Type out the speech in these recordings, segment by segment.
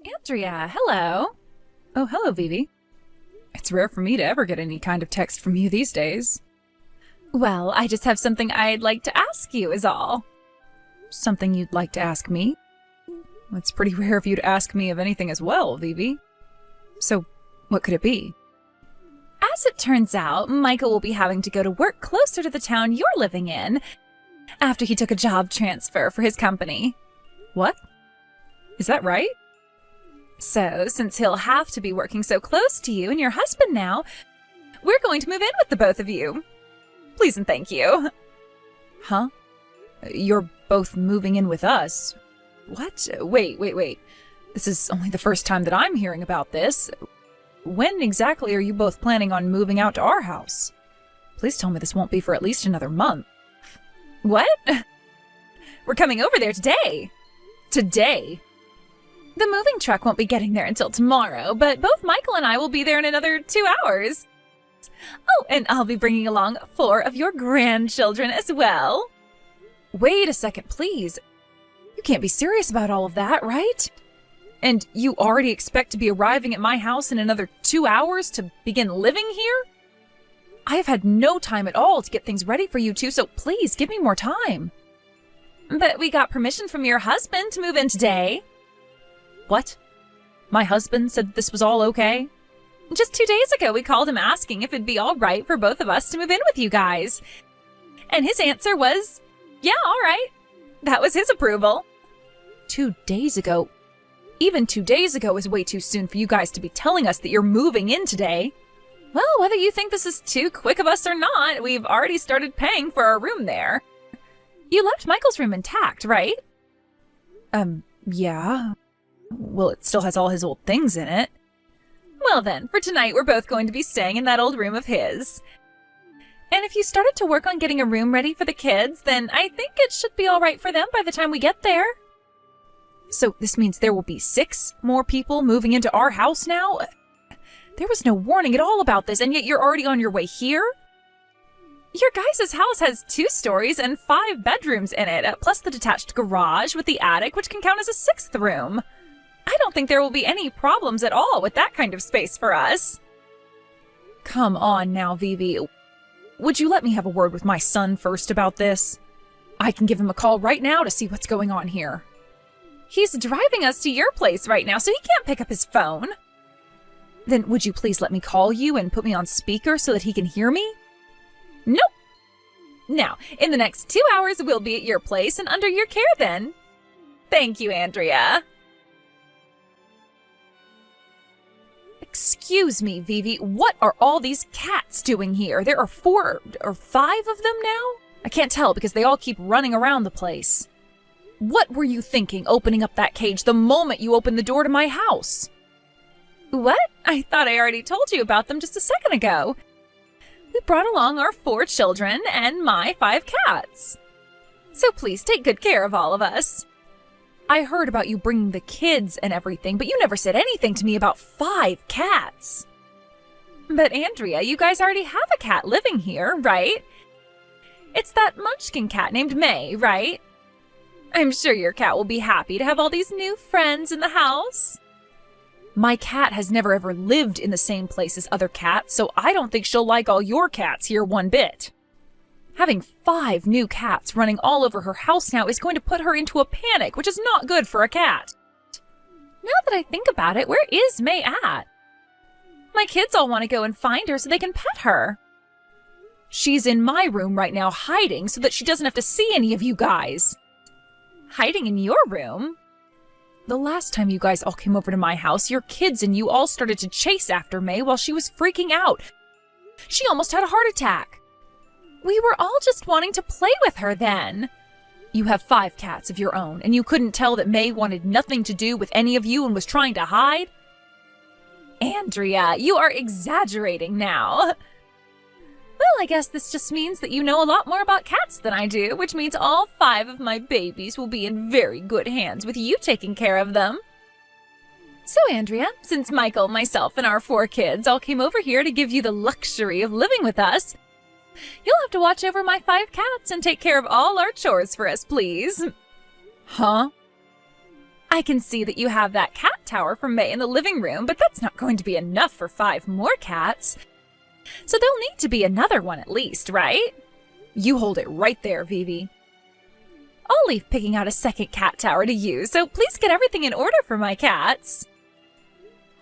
Andrea, hello. Oh, hello, Vivi. It's rare for me to ever get any kind of text from you these days. Well, I just have something I'd like to ask you is all. Something you'd like to ask me? It's pretty rare of you to ask me of anything as well, Vivi. So, what could it be? As it turns out, Michael will be having to go to work closer to the town you're living in after he took a job transfer for his company. What? Is that right? So, since he'll have to be working so close to you and your husband now, we're going to move in with the both of you. Please and thank you. Huh? You're both moving in with us? What? Wait. This is only the first time that I'm hearing about this. When exactly are you both planning on moving out to our house? Please tell me this won't be for at least another month. What? We're coming over there today. Today? The moving truck won't be getting there until tomorrow, but both Michael and I will be there in another 2 hours. Oh, and I'll be bringing along 4 of your grandchildren as well. Wait a second, please. You can't be serious about all of that, right? And you already expect to be arriving at my house in another 2 hours to begin living here? I have had no time at all to get things ready for you two, so please give me more time. But we got permission from your husband to move in today. What? My husband said this was all okay? Just 2 days ago, we called him asking if it'd be all right for both of us to move in with you guys. And his answer was, yeah, all right. That was his approval. 2 days ago? Even 2 days ago is way too soon for you guys to be telling us that you're moving in today. Well, whether you think this is too quick of us or not, we've already started paying for our room there. You left Michael's room intact, right? Yeah. Well, it still has all his old things in it. Well then, for tonight we're both going to be staying in that old room of his. And if you started to work on getting a room ready for the kids, then I think it should be all right for them by the time we get there. So this means there will be 6 more people moving into our house now? There was no warning at all about this, and yet you're already on your way here? Your guys' house has 2 stories and 5 bedrooms in it, plus the detached garage with the attic, which can count as a 6th room. I don't think there will be any problems at all with that kind of space for us. Come on now, Vivi. Would you let me have a word with my son first about this? I can give him a call right now to see what's going on here. He's driving us to your place right now, so he can't pick up his phone. Then would you please let me call you and put me on speaker so that he can hear me? Nope. Now, in the next 2 hours, we'll be at your place and under your care then. Thank you, Andrea. Excuse me, Vivi, what are all these cats doing here? There are 4 or 5 of them now? I can't tell because they all keep running around the place. What were you thinking opening up that cage the moment you opened the door to my house? What? I thought I already told you about them just a second ago. We brought along our 4 children and my 5 cats. So please take good care of all of us. I heard about you bringing the kids and everything, but you never said anything to me about 5 cats. But Andrea, you guys already have a cat living here, right? It's that munchkin cat named May, right? I'm sure your cat will be happy to have all these new friends in the house. My cat has never ever lived in the same place as other cats, so I don't think she'll like all your cats here one bit. Having 5 new cats running all over her house now is going to put her into a panic, which is not good for a cat. Now that I think about it, where is May at? My kids all want to go and find her so they can pet her. She's in my room right now hiding so that she doesn't have to see any of you guys. Hiding in your room? The last time you guys all came over to my house, your kids and you all started to chase after May while she was freaking out. She almost had a heart attack. We were all just wanting to play with her then. You have 5 cats of your own, and you couldn't tell that May wanted nothing to do with any of you and was trying to hide? Andrea, you are exaggerating now. Well, I guess this just means that you know a lot more about cats than I do, which means all 5 of my babies will be in very good hands with you taking care of them. So, Andrea, since Michael, myself, and our 4 kids all came over here to give you the luxury of living with us, you'll have to watch over my 5 cats and take care of all our chores for us, please. Huh? I can see that you have that cat tower from May in the living room, but that's not going to be enough for 5 more cats. So there'll need to be another one at least, right? You hold it right there, Vivi. I'll leave picking out a second cat tower to you, so please get everything in order for my cats.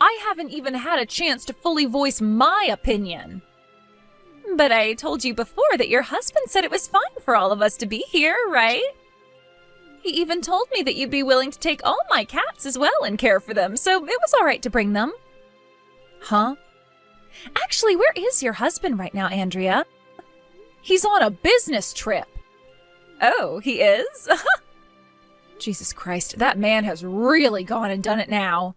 I haven't even had a chance to fully voice my opinion. But I told you before that your husband said it was fine for all of us to be here, right? He even told me that you'd be willing to take all my cats as well and care for them, so it was all right to bring them. Huh? Actually, where is your husband right now, Andrea? He's on a business trip. Oh, he is? Jesus Christ, that man has really gone and done it now.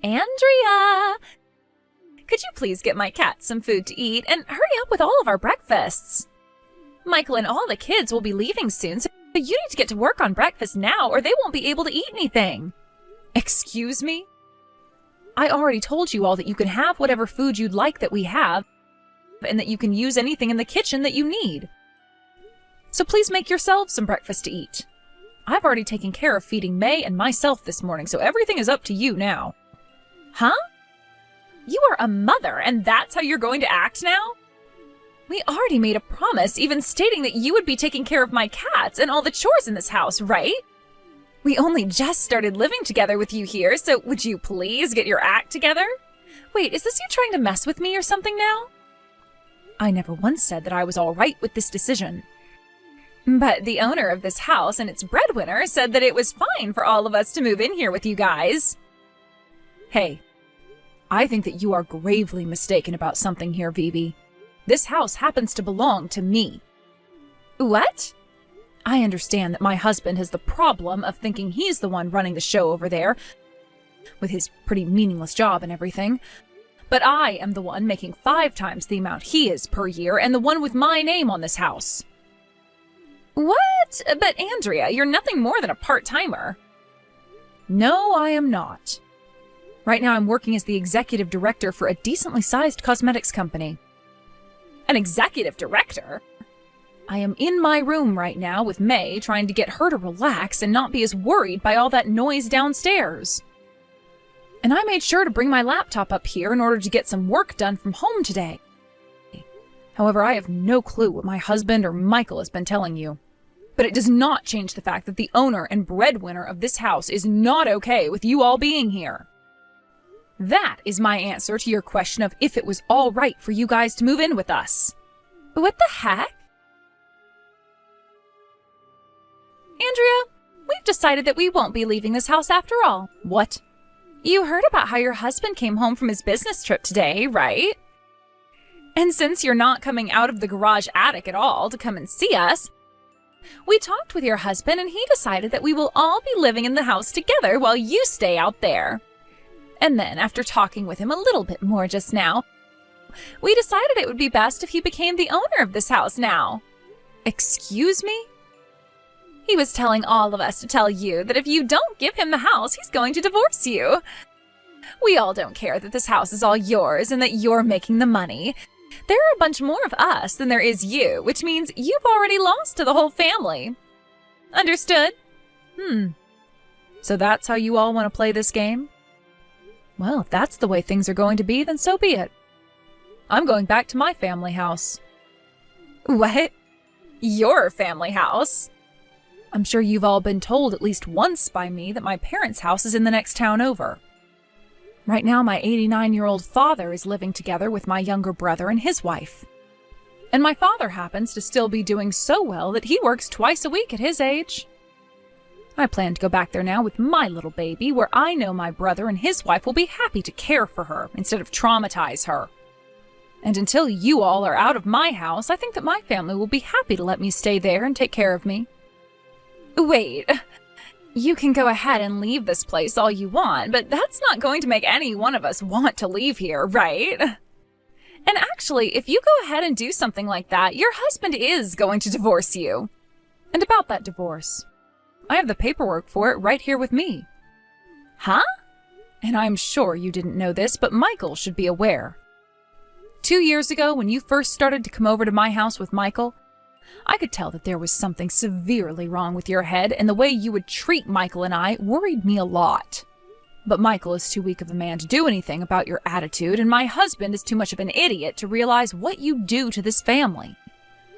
Andrea! Could you please get my cats some food to eat and hurry up with all of our breakfasts? Michael and all the kids will be leaving soon, so you need to get to work on breakfast now or they won't be able to eat anything. Excuse me? I already told you all that you can have whatever food you'd like that we have, and that you can use anything in the kitchen that you need. So please make yourselves some breakfast to eat. I've already taken care of feeding May and myself this morning, so everything is up to you now. Huh? You are a mother, and that's how you're going to act now? We already made a promise, even stating that you would be taking care of my cats and all the chores in this house, right? We only just started living together with you here, so would you please get your act together? Wait, is this you trying to mess with me or something now? I never once said that I was all right with this decision. But the owner of this house and its breadwinner said that it was fine for all of us to move in here with you guys. Hey, I think that you are gravely mistaken about something here, Vivi. This house happens to belong to me. What? I understand that my husband has the problem of thinking he's the one running the show over there, with his pretty meaningless job and everything. But I am the one making 5 times the amount he is per year, and the one with my name on this house. What? But Andrea, you're nothing more than a part-timer. No, I am not. Right now I'm working as the executive director for a decently sized cosmetics company. An executive director? I am in my room right now with May, trying to get her to relax and not be as worried by all that noise downstairs. And I made sure to bring my laptop up here in order to get some work done from home today. However, I have no clue what my husband or Michael has been telling you. But it does not change the fact that the owner and breadwinner of this house is not okay with you all being here. That is my answer to your question of if it was all right for you guys to move in with us. What the heck? Andrea, we've decided that we won't be leaving this house after all. What? You heard about how your husband came home from his business trip today, right? And since you're not coming out of the garage attic at all to come and see us, we talked with your husband and he decided that we will all be living in the house together while you stay out there. And then, after talking with him a little bit more just now, we decided it would be best if he became the owner of this house now. Excuse me? He was telling all of us to tell you that if you don't give him the house, he's going to divorce you. We all don't care that this house is all yours and that you're making the money. There are a bunch more of us than there is you, which means you've already lost to the whole family. Understood? So that's how you all want to play this game? Well, if that's the way things are going to be, then so be it. I'm going back to my family house. What? Your family house? I'm sure you've all been told at least once by me that my parents' house is in the next town over. Right now, my 89-year-old father is living together with my younger brother and his wife. And my father happens to still be doing so well that he works twice a week at his age. I plan to go back there now with my little baby, where I know my brother and his wife will be happy to care for her instead of traumatize her. And until you all are out of my house, I think that my family will be happy to let me stay there and take care of me. Wait, you can go ahead and leave this place all you want, but that's not going to make any one of us want to leave here, right? And actually, if you go ahead and do something like that, your husband is going to divorce you. And about that divorce, I have the paperwork for it right here with me. Huh? And I'm sure you didn't know this, but Michael should be aware. 2 years ago, when you first started to come over to my house with Michael, I could tell that there was something severely wrong with your head, and the way you would treat Michael and I worried me a lot. But Michael is too weak of a man to do anything about your attitude, and my husband is too much of an idiot to realize what you do to this family.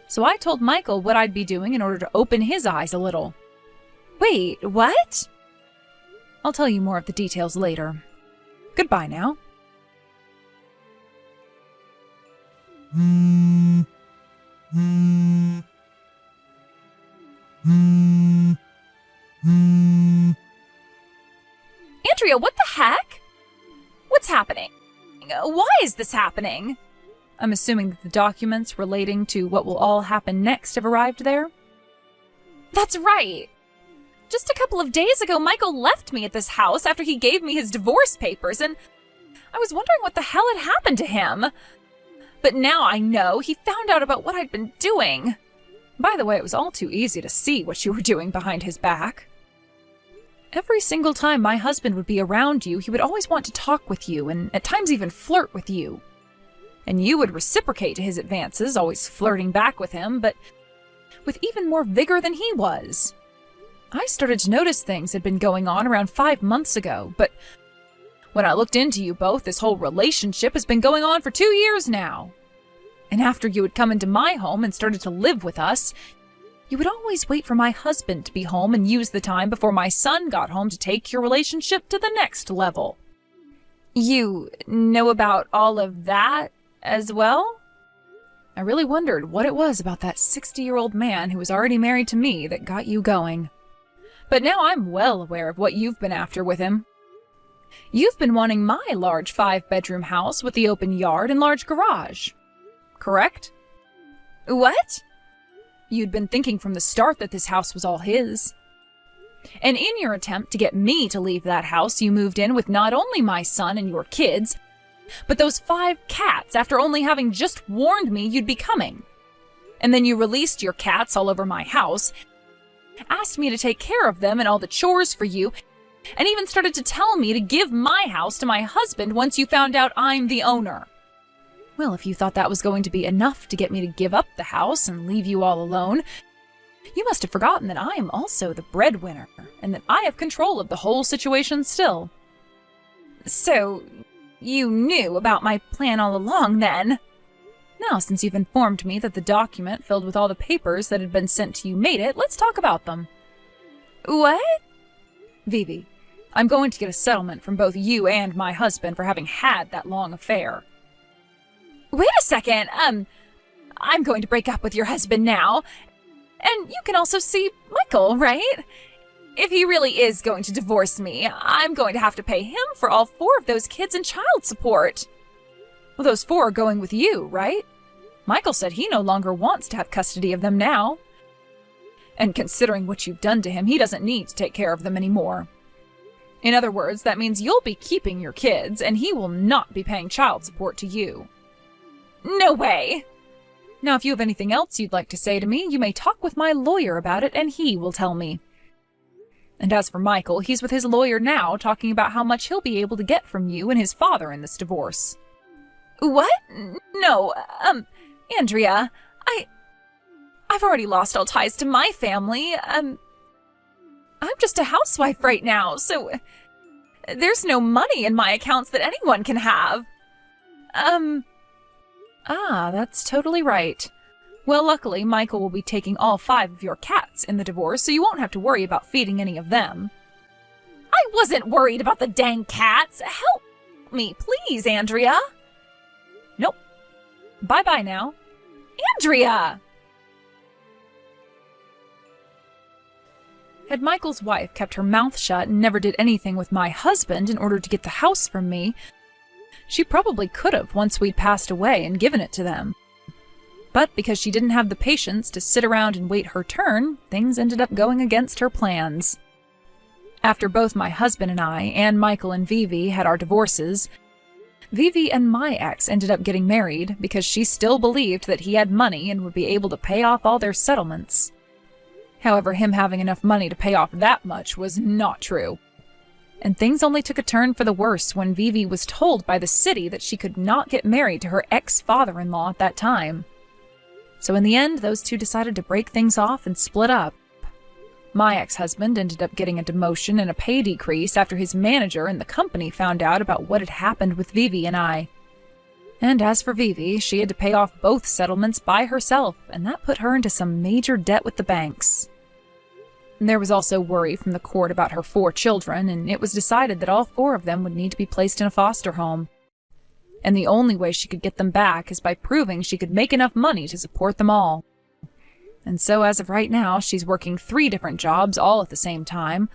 So I told Michael what I'd be doing in order to open his eyes a little. Wait, what? I'll tell you more of the details later. Goodbye now. Andrea, what the heck? What's happening? Why is this happening? I'm assuming that the documents relating to what will all happen next have arrived there? That's right. Just a couple of days ago, Michael left me at this house after he gave me his divorce papers, and I was wondering what the hell had happened to him. But now I know he found out about what I'd been doing. By the way, it was all too easy to see what you were doing behind his back. Every single time my husband would be around you, he would always want to talk with you and at times even flirt with you. And you would reciprocate to his advances, always flirting back with him, but with even more vigor than he was. I started to notice things had been going on around 5 months ago, but when I looked into you both, this whole relationship has been going on for 2 years now. And after you had come into my home and started to live with us, you would always wait for my husband to be home and use the time before my son got home to take your relationship to the next level. You know about all of that as well? I really wondered what it was about that 60-year-old man who was already married to me that got you going. But now I'm well aware of what you've been after with him. You've been wanting my large 5-bedroom house with the open yard and large garage. Correct? What? You'd been thinking from the start that this house was all his. And in your attempt to get me to leave that house, you moved in with not only my son and your kids, but those 5 cats after only having just warned me you'd be coming. And then you released your cats all over my house, asked me to take care of them and all the chores for you, and even started to tell me to give my house to my husband once you found out I'm the owner. Well, if you thought that was going to be enough to get me to give up the house and leave you all alone, you must have forgotten that I am also the breadwinner, and that I have control of the whole situation still. So, you knew about my plan all along, then? Now, since you've informed me that the document filled with all the papers that had been sent to you made it, let's talk about them. What? Vivi, I'm going to get a settlement from both you and my husband for having had that long affair. Wait a second, I'm going to break up with your husband now. And you can also see Michael, right? If he really is going to divorce me, I'm going to have to pay him for all 4 of those kids and child support. Well, those 4 are going with you, right? Michael said he no longer wants to have custody of them now. And considering what you've done to him, he doesn't need to take care of them anymore. In other words, that means you'll be keeping your kids, and he will not be paying child support to you. No way! Now, if you have anything else you'd like to say to me, you may talk with my lawyer about it, and he will tell me. And as for Michael, he's with his lawyer now, talking about how much he'll be able to get from you and his father in this divorce. What? No, Andrea, I've already lost all ties to my family. I'm just a housewife right now, so there's no money in my accounts that anyone can have. That's totally right. Well, luckily, Michael will be taking all 5 of your cats in the divorce, so you won't have to worry about feeding any of them. I wasn't worried about the dang cats. Help me, please, Andrea. Nope. Bye-bye now. Andrea! Had Michael's wife kept her mouth shut and never did anything with my husband in order to get the house from me, she probably could have once we'd passed away and given it to them. But because she didn't have the patience to sit around and wait her turn, things ended up going against her plans. After both my husband and I, and Michael and Vivi, had our divorces, Vivi and my ex ended up getting married because she still believed that he had money and would be able to pay off all their settlements. However, him having enough money to pay off that much was not true. And things only took a turn for the worse when Vivi was told by the city that she could not get married to her ex-father-in-law at that time. So in the end, those two decided to break things off and split up. My ex-husband ended up getting a demotion and a pay decrease after his manager and the company found out about what had happened with Vivi and I. And as for Vivi, she had to pay off both settlements by herself, and that put her into some major debt with the banks. There was also worry from the court about her 4 children, and it was decided that all 4 of them would need to be placed in a foster home. And the only way she could get them back is by proving she could make enough money to support them all. And so as of right now, she's working 3 different jobs all at the same time,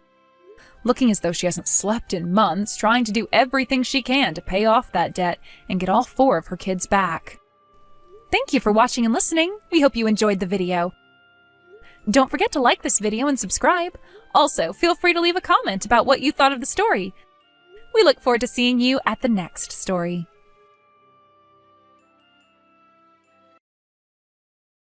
looking as though she hasn't slept in months, trying to do everything she can to pay off that debt and get all 4 of her kids back. Thank you for watching and listening. We hope you enjoyed the video. Don't forget to like this video and subscribe. Also, feel free to leave a comment about what you thought of the story. We look forward to seeing you at the next story.